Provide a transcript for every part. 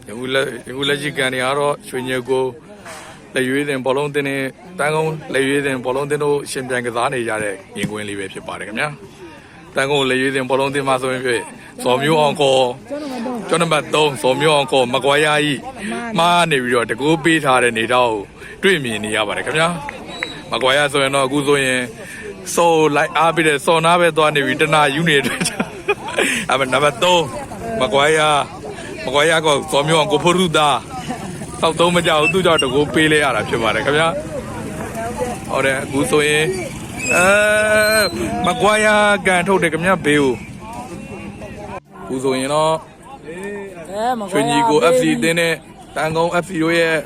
အခုလက်ရှိကန်နေရတော့ရွှေညေကိုလက်ရွေးတင်ဘောလုံးတင်းနဲ့တန်းကုန်းလက်ရွေးတင်ဘောလုံးတင်းတို့ရှင်ပြန်ကစားနေကြတဲ့မြင်ကွင်းလေးပဲဖြစ်ပါတယ်ခင်ဗျာတန်းကုန်းလက်ရွေးတင်ဘောလုံးတင်းမှာဆိုရင်ဖြစ်စော်မျိုးအောင်ကောကျောင်းနံပါတ်3စော်မျိုးအောင်ကောမကွာရကြီးမှားနေပြီးတော့တကူပေးထားတဲ့နေတော့တွေ့မြင်နေရပါတယ်ခင်ဗျာမကွာရဆိုရင်တော့အခုဆိုရင်စော်လိုက်အားပြီးတဲ့စော်နာပဲသွားနေပြီးတနာယူနေတဲ့အဲ့နံပါတ်3မကွာရကစော်မျိုးအောင်ကိုဖရုဒါသောက်သုံးမကြောက်သူ့ကြောင့်တကူပေးလဲရတာဖြစ်ပါတယ်ခင်ဗျာဟုတ်တယ်အခုဆိုရင်မကွာရကန်ထုတ်တယ်ခင်ဗျာဘေးကိုအခုဆိုရင်တော့ရွှေညီကို FC တင်းနဲ့တန်ကုန်း FC တို့ရဲ့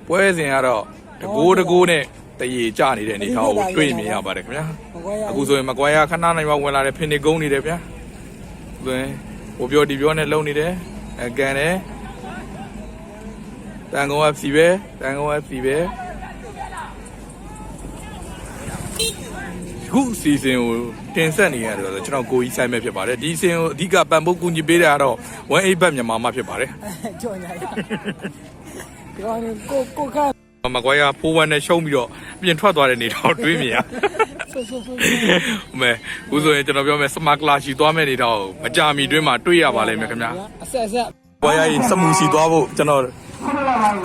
ပွဲစဉ်ကတော့တကူနဲ့တရေကျနေတဲ့အနေထားကိုတွေ့မြင်ရပါတယ်ခင်ဗျာအခုဆိုရင်မကွာရခဏနိုင်မှဝင်လာတဲ့ဖင်နေကုန်းနေတယ်ဗျာဆိုရင်ဟိုပြောဒီပြောနဲ့လုံနေတယ်ကန်တယ်တန်ကုန်း FC ပဲခုစီစဉ်ကိုတင်ဆက်နေရတယ်ဆိုတော့ကျွန်တော်ကိုကြီးဆိုင်မဲ့ဖြစ်ပါတယ်ဒီစီစဉ်ကိုအဓိကပံ့ပိုးကူညီပေးတာကတော့18ဘတ်မြန်မာမှဖြစ်ပါတယ်ကြော်ညာဒီကောင်ကိုခါမကွာရ4-1နဲ့ရှုံးပြီးတော့ပြင်ထွက်သွားတဲ့နေတော့တွေးမြင်ရမဲဦးဆိုရင်ကျွန်တော်ပြောမယ်စမကလာရှိသွားမဲ့နေတော့မကြမီတွင်းမှာတွေးရပါလိမ့်မယ်ခင်ဗျာအဆက်ကွာရစမူစီသွားဖို့ကျွန်တော်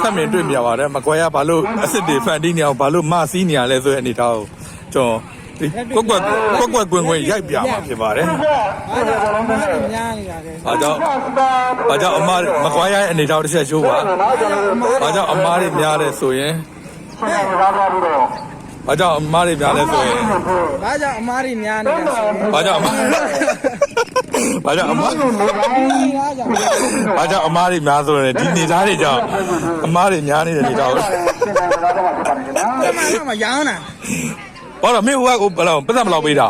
ဖတ်မြင်တွေ့မြင်ပါတယ်မကွာရဘာလို့အစ်စ်တွေဖန်တီးနေအောင်ဘာလို့မစီးနေရလဲဆိုတဲ့အနေထားကိုကျွန်တော်ကွက်ကွင်ရိုက်ပြမှာဖြစ်ပါတယ်ဘာကြောင့်အမကွာရရဲ့အနေထားတစ်ချက်ရှိုးပါဘာကြောင့်အမားတွေများလဲဆိုရင်ဘာကြောင့်အမားတွေများလဲဆိုရင်ဘာကြောင့်အမားတွေများနေလဲဆိုရင်ဘာကြောင့်အမားတွေများဆိုရင်ဒီနေသားတွေကြောင့်အမားတွေများနေတဲ့နေသားကိုမရောင်းတာဘာလို့မင်းဟိုကဘယ်လောက်ပတ်သက်မလောက်ပေးတာ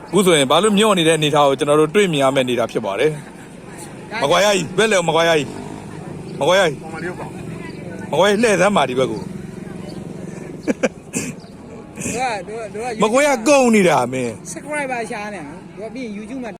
အခုဆိုရင်ဘာလို့မြော့နေတဲ့အနေထားကိုကျွန်တော်တို့တွေ့မြင်ရမယ့်နေတာဖြစ်ပါတယ်မကွာရကြီးဘယ်လဲမကွာရကြီးလှည့်သမ်းပါဒီဘက်ကိုမကွာရကုန်နေတာမင်း subscribe ပါရှားနေတို့ပြီး YouTube မှာ